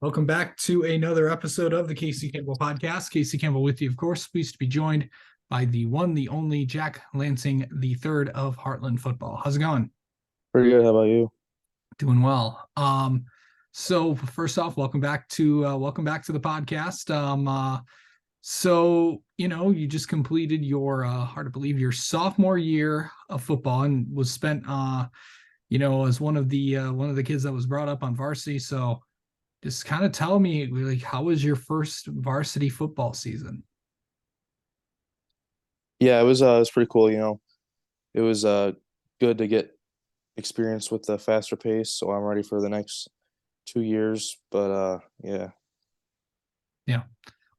Welcome back to another episode of the Casey Campbell Podcast. Casey Campbell with you, of course. Pleased to be joined by the one, the only Jack Lansing, the third of Hartland football. How's it going? Pretty good. How about you? Doing well. So first off, welcome back to the podcast. You just completed your hard to believe your sophomore year of football and was spent as one of the kids that was brought up on varsity. So just kind of tell me, like, how was your first varsity football season? Yeah, it was pretty cool. It was good to get experience with the faster pace, so I'm ready for the next 2 years. But yeah, Yeah.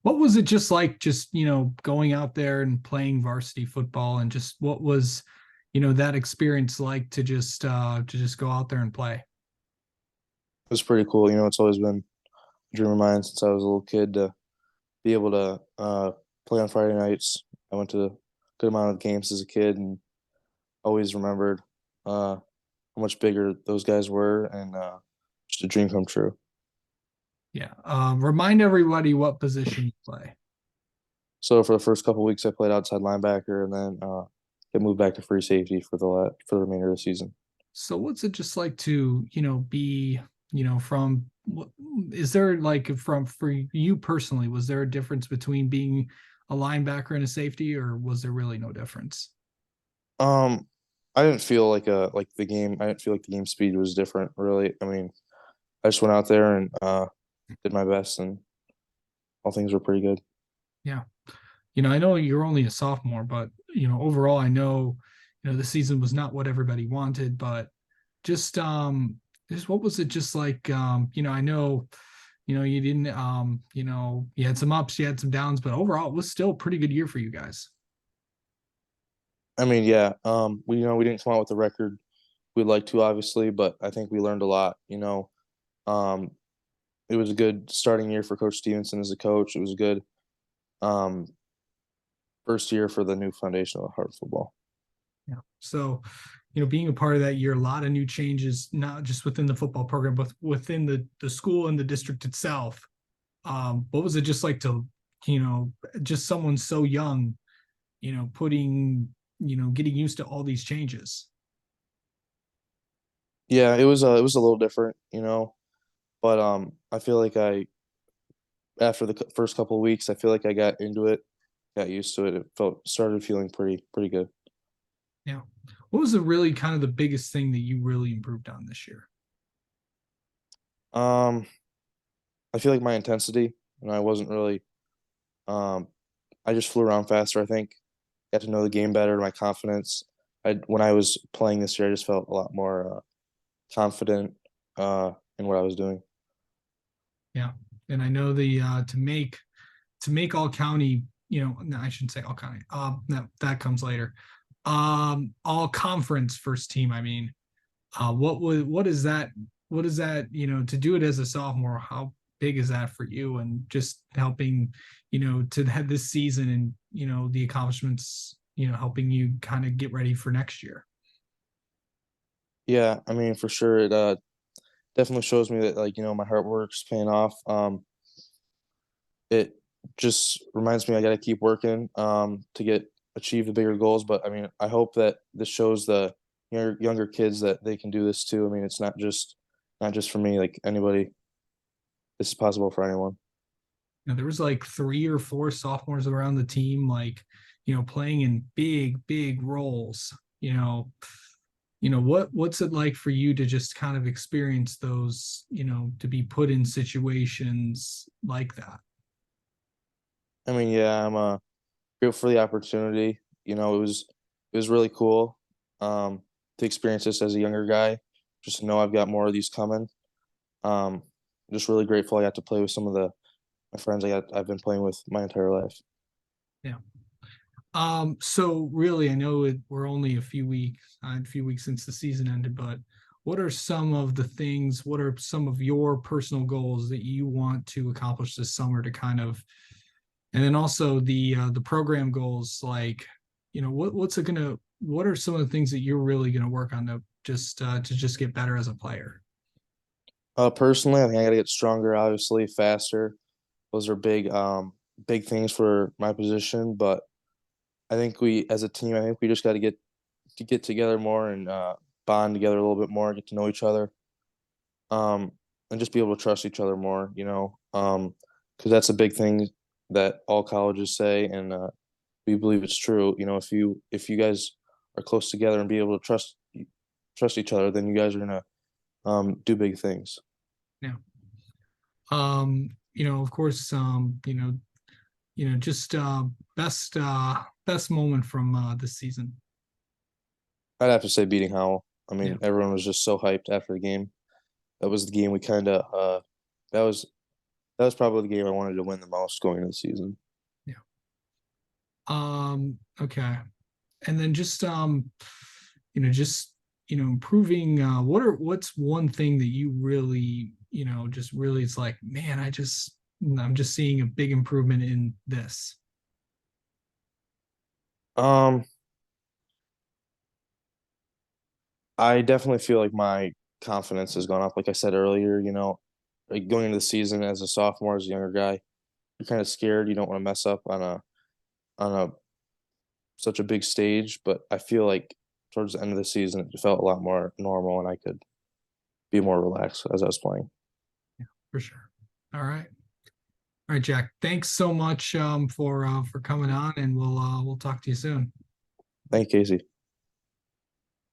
What was it just like, going out there and playing varsity football, and just what was, that experience like to just go out there and play? it was pretty cool. It's always been a dream of mine since I was a little kid to be able to play on Friday nights. I went to a good amount of games as a kid and always remembered how much bigger those guys were, and just a dream come true. Yeah. Remind everybody what position you play. So for the first couple weeks, I played outside linebacker, and then get moved back to free safety for the remainder of the season. So what's it just like to, be, from what is there like from for you personally, was there a difference between being a linebacker and a safety, or was there really no difference? Um, I didn't feel like the game. I didn't feel like the game speed was different, really. I mean, I just went out there and did my best, and all things were pretty good. Yeah. I know you're only a sophomore, but overall, I know, the season was not what everybody wanted, but just just what was it just like? I know, you didn't you had some ups, you had some downs, but overall it was still a pretty good year for you guys. I mean, yeah. We didn't come out with the record we'd like to, obviously, but I think we learned a lot. Um, it was a good starting year for Coach Stevenson as a coach. It was a good um first year for the new foundation of Heart Football. Yeah. So, being a part of that year, a lot of new changes, not just within the football program, but within the school and the district itself. What was it just like to, you know, just someone so young, getting used to all these changes? Yeah, it was a little different, but I feel like I after the first couple of weeks, I feel like I got into it, got used to it. It felt started feeling pretty good. Yeah. What was the really kind of the biggest thing that you really improved on this year? Um, I feel like my intensity, and I wasn't really. Um, I just flew around faster. I think got to know the game better. My confidence. When I was playing this year, I just felt a lot more confident in what I was doing. Yeah. And I know the to make all county, no, I shouldn't say all county. That comes later. All conference first team. I mean, what is that, to do it as a sophomore, how big is that for you, and just helping, to have this season, and the accomplishments, helping you kind of get ready for next year? Yeah, I mean, for sure, it definitely shows me that my hard work's paying off. It just reminds me I got to keep working to get achieve the bigger goals. But I mean, I hope that this shows the younger kids that they can do this too. I mean, it's not just for me. Like anybody, this is possible for anyone. There was like three or four sophomores around the team, like, playing in big roles. What's it like for you to just kind of experience those, to be put in situations like that? I mean, yeah, I'm grateful for the opportunity. It was really cool to experience this as a younger guy. Just to know I've got more of these coming. Um, just really grateful I got to play with some of the my friends I've been playing with my entire life. Yeah. So really, I know we're only a few weeks since the season ended, but what are some of your personal goals that you want to accomplish this summer, to kind of, and then also the program goals, like, what are some of the things that you're really gonna work on to just get better as a player? Personally, I think I gotta get stronger, obviously, faster. Those are big things for my position. But I think as a team, I think we just got to get together more and bond together a little bit more, get to know each other, um, and just be able to trust each other more. Because that's a big thing that all colleges say, and we believe it's true. If you guys are close together and be able to trust each other, then you guys are gonna do big things. Yeah. Of course, just best moment from this season. I'd have to say beating Howell. I Yeah. mean, everyone was just so hyped after the game. That was the game we kind of that was that was probably the game I wanted to win the most going into the season. Yeah. Okay. And then just improving what's one thing that you really, just really it's like, man, I'm just seeing a big improvement in this. Um, I definitely feel like my confidence has gone up. Like I said earlier, like going into the season as a sophomore, as a younger guy, you're kind of scared. You don't want to mess up on a such a big stage. But I feel like towards the end of the season, it felt a lot more normal, and I could be more relaxed as I was playing. Yeah, for sure. All right. All right, Jack. Thanks so much for coming on, and we'll talk to you soon. Thank you, Casey.